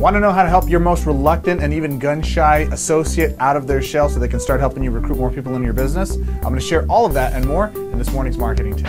Want to know how to help your most reluctant and even gun-shy associate out of their shell so they can start helping you recruit more people into your business? I'm going to share all of that and more in this morning's marketing tip.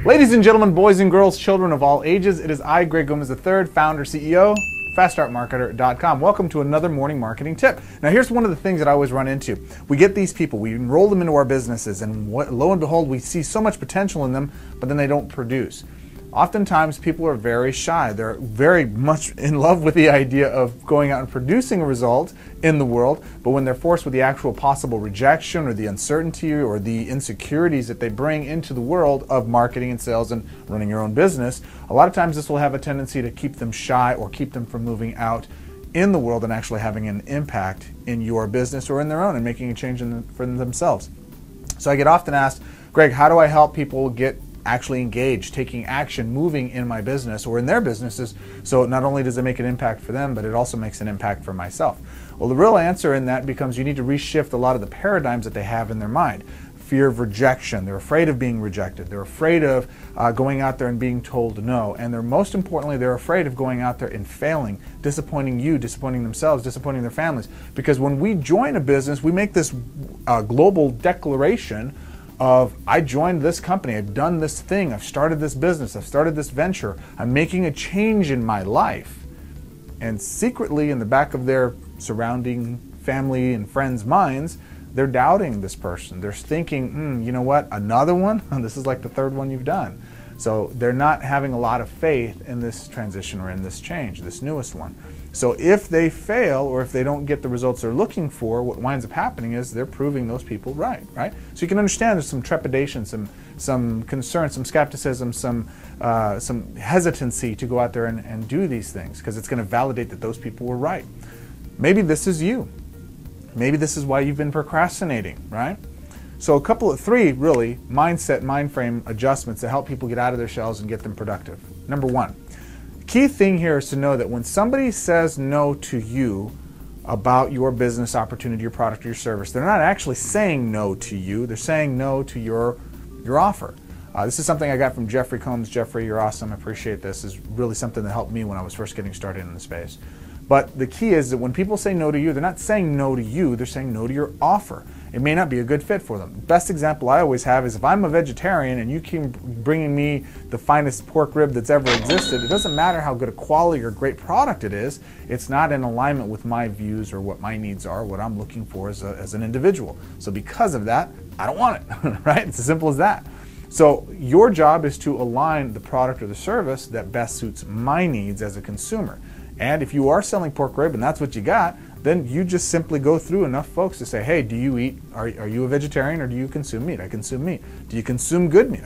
Ladies and gentlemen, boys and girls, children of all ages, it is I, Greg Gomez III, founder, CEO, FastStartMarketer.com. Welcome to another morning marketing tip. Now here's one of the things that I always run into. We get these people, we enroll them into our businesses, and lo and behold, we see so much potential in them, but then they don't produce. Oftentimes people are very shy. They're very much in love with the idea of going out and producing a result in the world, but when they're forced with the actual possible rejection or the uncertainty or the insecurities that they bring into the world of marketing and sales and running your own business, a lot of times this will have a tendency to keep them shy or keep them from moving out in the world and actually having an impact in your business or in their own and making a change for themselves. So I get often asked, Greg, how do I help people get actually engaged, taking action, moving in my business or in their businesses, so not only does it make an impact for them, but it also makes an impact for myself? Well, the real answer in that becomes you need to reshift a lot of the paradigms that they have in their mind. Fear of rejection. They're afraid of being rejected. They're afraid of going out there and being told no. And most importantly, they're afraid of going out there and failing, disappointing you, disappointing themselves, disappointing their families. Because when we join a business, we make this global declaration of, I joined this company, I've done this thing, I've started this business, I've started this venture, I'm making a change in my life. And secretly in the back of their surrounding family and friends' minds, they're doubting this person. They're thinking, you know what, another one? This is like the third one you've done. So they're not having a lot of faith in this transition or in this change, this newest one. So if they fail or if they don't get the results they're looking for, what winds up happening is they're proving those people right? So you can understand there's some trepidation, some concern, some skepticism, some hesitancy to go out there and do these things because it's going to validate that those people were right. Maybe this is you. Maybe this is why you've been procrastinating, right? So three really mindset, mind frame adjustments to help people get out of their shells and get them productive. Number one, key thing here is to know that when somebody says no to you about your business opportunity, your product, or your service, they're not actually saying no to you, they're saying no to your offer. This is something I got from Jeffrey Combs. Jeffrey, you're awesome, I appreciate this. This is really something that helped me when I was first getting started in the space. But the key is that when people say no to you, they're not saying no to you, they're saying no to your offer. It may not be a good fit for them. The best example I always have is if I'm a vegetarian and you keep bringing me the finest pork rib that's ever existed, it doesn't matter how good a quality or great product it is, it's not in alignment with my views or what my needs are, what I'm looking for as an individual. So because of that, I don't want it, right? It's as simple as that. So your job is to align the product or the service that best suits my needs as a consumer. And if you are selling pork rib and that's what you got, then you just simply go through enough folks to say, hey, do you eat, are you a vegetarian or do you consume meat? I consume meat. Do you consume good meat?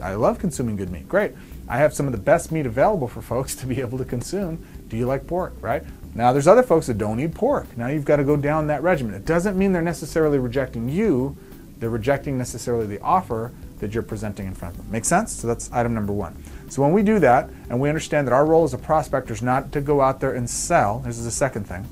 I love consuming good meat. Great. I have some of the best meat available for folks to be able to consume. Do you like pork, right? Now there's other folks that don't eat pork. Now you've got to go down that regimen. It doesn't mean they're necessarily rejecting you. They're rejecting necessarily the offer that you're presenting in front of them. Make sense? So that's item number one. So when we do that and we understand that our role as a prospector is not to go out there and sell, this is the second thing.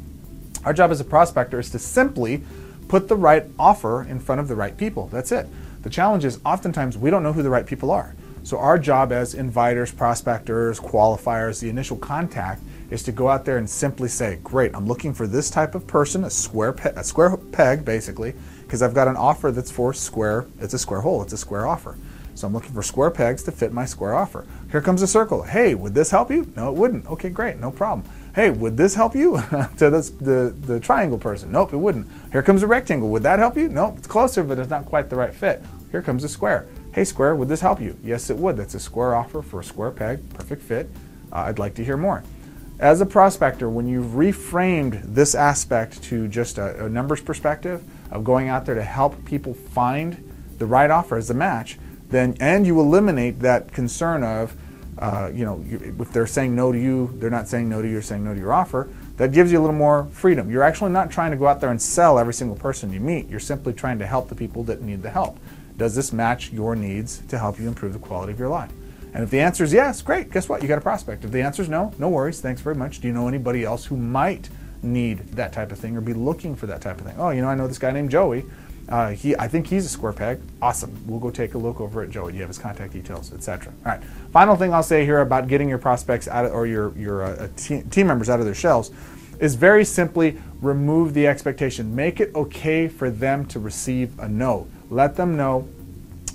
Our job as a prospector is to simply put the right offer in front of the right people. That's it. The challenge is oftentimes we don't know who the right people are. So our job as inviters, prospectors, qualifiers, the initial contact is to go out there and simply say, great, I'm looking for this type of person, a square peg basically, because I've got an offer that's for square, it's a square hole, it's a square offer. So I'm looking for square pegs to fit my square offer. Here comes a circle. Hey, would this help you? No, it wouldn't. Okay, great, no problem. Hey, would this help you? To the triangle person. Nope, it wouldn't. Here comes a rectangle. Would that help you? Nope, it's closer, but it's not quite the right fit. Here comes a square. Hey, square, would this help you? Yes, it would. That's a square offer for a square peg, perfect fit. I'd like to hear more. As a prospector, when you've reframed this aspect to just a numbers perspective of going out there to help people find the right offer as a match, then, and you eliminate that concern of, if they're saying no to you, they're not saying no to you, you're saying no to your offer, that gives you a little more freedom. You're actually not trying to go out there and sell every single person you meet. You're simply trying to help the people that need the help. Does this match your needs to help you improve the quality of your life? And if the answer is yes, great, guess what? You got a prospect. If the answer is no, no worries, thanks very much. Do you know anybody else who might need that type of thing or be looking for that type of thing? Oh, I know this guy named Joey. I think he's a square peg. Awesome. We'll go take a look over at Joey. You have his contact details, etc. All right. Final thing I'll say here about getting your prospects out of, or your team members out of their shells is very simply remove the expectation. Make it okay for them to receive a no. Let them know,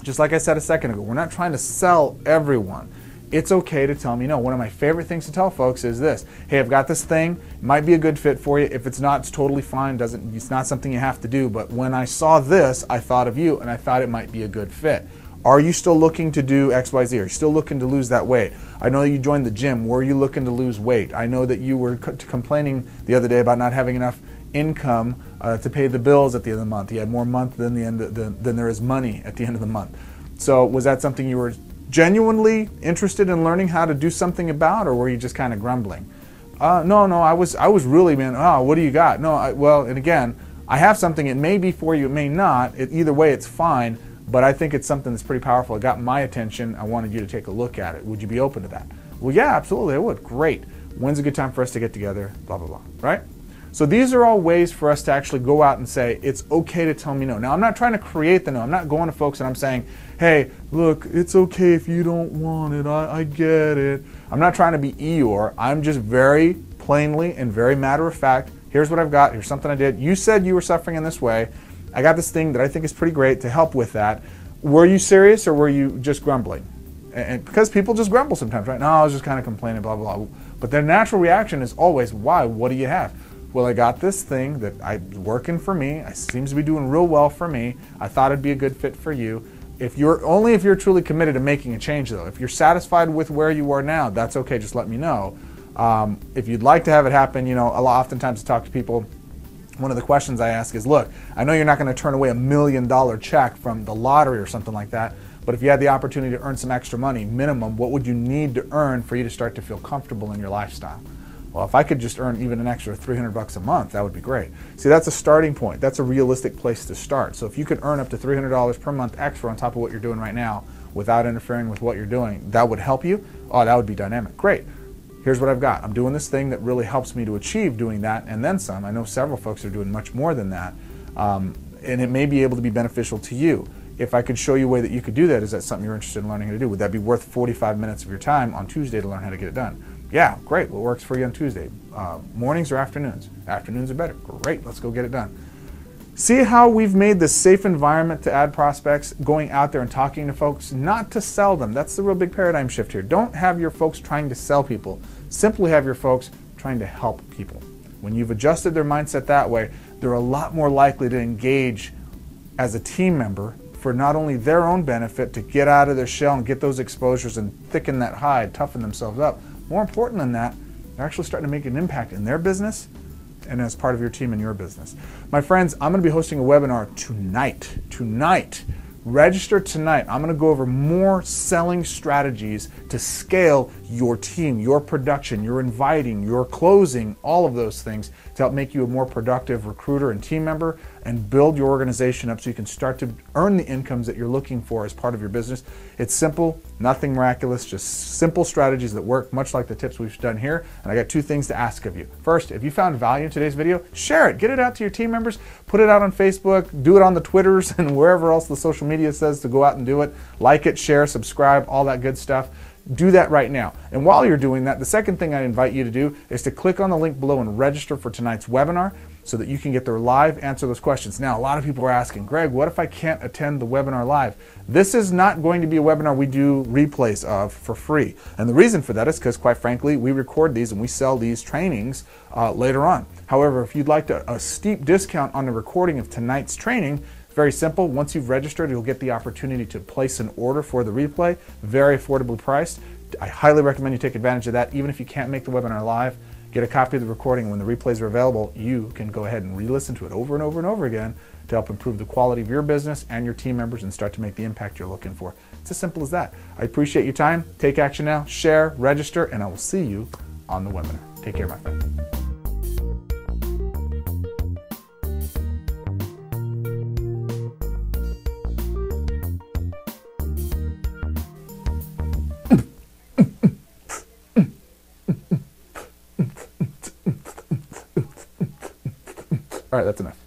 just like I said a second ago, we're not trying to sell everyone. It's okay to tell me no. One of my favorite things to tell folks is this: hey, I've got this thing, it might be a good fit for you. If it's not, it's totally fine. It's not something you have to do, but when I saw this, I thought of you and I thought it might be a good fit. Are you still looking to do XYZ? Are you still looking to lose that weight? I know you joined the gym. Were you looking to lose weight? I know that you were complaining the other day about not having enough income to pay the bills at the end of the month. You had more month than there is money at the end of the month. So was that something you were genuinely interested in learning how to do something about, or were you just kind of grumbling? No, I was really, man, oh, what do you got? No, well, and again, I have something. It may be for you, it may not. Either way, it's fine, but I think it's something that's pretty powerful. It got my attention. I wanted you to take a look at it. Would you be open to that? Well, yeah, absolutely, I would. Great. When's a good time for us to get together? Blah, blah, blah, right? So these are all ways for us to actually go out and say, it's okay to tell me no. Now, I'm not trying to create the no. I'm not going to folks and I'm saying, hey, look, it's okay if you don't want it. I get it. I'm not trying to be Eeyore. I'm just very plainly and very matter of fact, here's what I've got. Here's something I did. You said you were suffering in this way. I got this thing that I think is pretty great to help with that. Were you serious or were you just grumbling? And because people just grumble sometimes, right? No, I was just kind of complaining, blah, blah, blah. But their natural reaction is always, why? What do you have? Well, I got this thing that I'm working for me. It seems to be doing real well for me. I thought it'd be a good fit for you. If you're truly committed to making a change, though. If you're satisfied with where you are now, that's okay. Just let me know. If you'd like to have it happen, oftentimes I talk to people. One of the questions I ask is, look, I know you're not going to turn away $1 million check from the lottery or something like that, but if you had the opportunity to earn some extra money, minimum, what would you need to earn for you to start to feel comfortable in your lifestyle? Well, if I could just earn even an extra $300 a month, that would be great. See, that's a starting point. That's a realistic place to start. So if you could earn up to $300 per month extra on top of what you're doing right now without interfering with what you're doing, that would help you? Oh, that would be dynamic. Great. Here's what I've got. I'm doing this thing that really helps me to achieve doing that and then some. I know several folks are doing much more than that, and it may be able to be beneficial to you. If I could show you a way that you could do that, is that something you're interested in learning how to do? Would that be worth 45 minutes of your time on Tuesday to learn how to get it done? Yeah, great. What works for you on Tuesday? Mornings or afternoons? Afternoons are better. Great. Let's go get it done. See how we've made this safe environment to add prospects, going out there and talking to folks, not to sell them. That's the real big paradigm shift here. Don't have your folks trying to sell people. Simply have your folks trying to help people. When you've adjusted their mindset that way, they're a lot more likely to engage as a team member for not only their own benefit, to get out of their shell and get those exposures and thicken that hide, toughen themselves up. More important than that, they're actually starting to make an impact in their business and as part of your team in your business. My friends, I'm going to be hosting a webinar tonight. Register tonight. I'm going to go over more selling strategies to scale your team, your production, your inviting, your closing, all of those things to help make you a more productive recruiter and team member and build your organization up so you can start to earn the incomes that you're looking for as part of your business. It's simple, nothing miraculous, just simple strategies that work, much like the tips we've done here. And I got two things to ask of you. First, if you found value in today's video, share it. Get it out to your team members. Put it out on Facebook. Do it on the Twitters and wherever else the social media says to go out and do it. Like it, share, subscribe, all that good stuff. Do that right now. And while you're doing that, the second thing I invite you to do is to click on the link below and register for tonight's webinar so that you can get there live, answer those questions. Now, a lot of people are asking, Greg, what if I can't attend the webinar live? This is not going to be a webinar we do replays of for free. And the reason for that is because, quite frankly, we record these and we sell these trainings later on. However, if you'd like a steep discount on the recording of tonight's training, very simple. Once you've registered, you'll get the opportunity to place an order for the replay, very affordably priced. I highly recommend you take advantage of that. Even if you can't make the webinar live, get a copy of the recording. When the replays are available, you can go ahead and re-listen to it over and over and over again to help improve the quality of your business and your team members and start to make the impact you're looking for. It's as simple as that. I appreciate your time. Take action now, share, register, and I will see you on the webinar. Take care, my friend. All right, that's enough.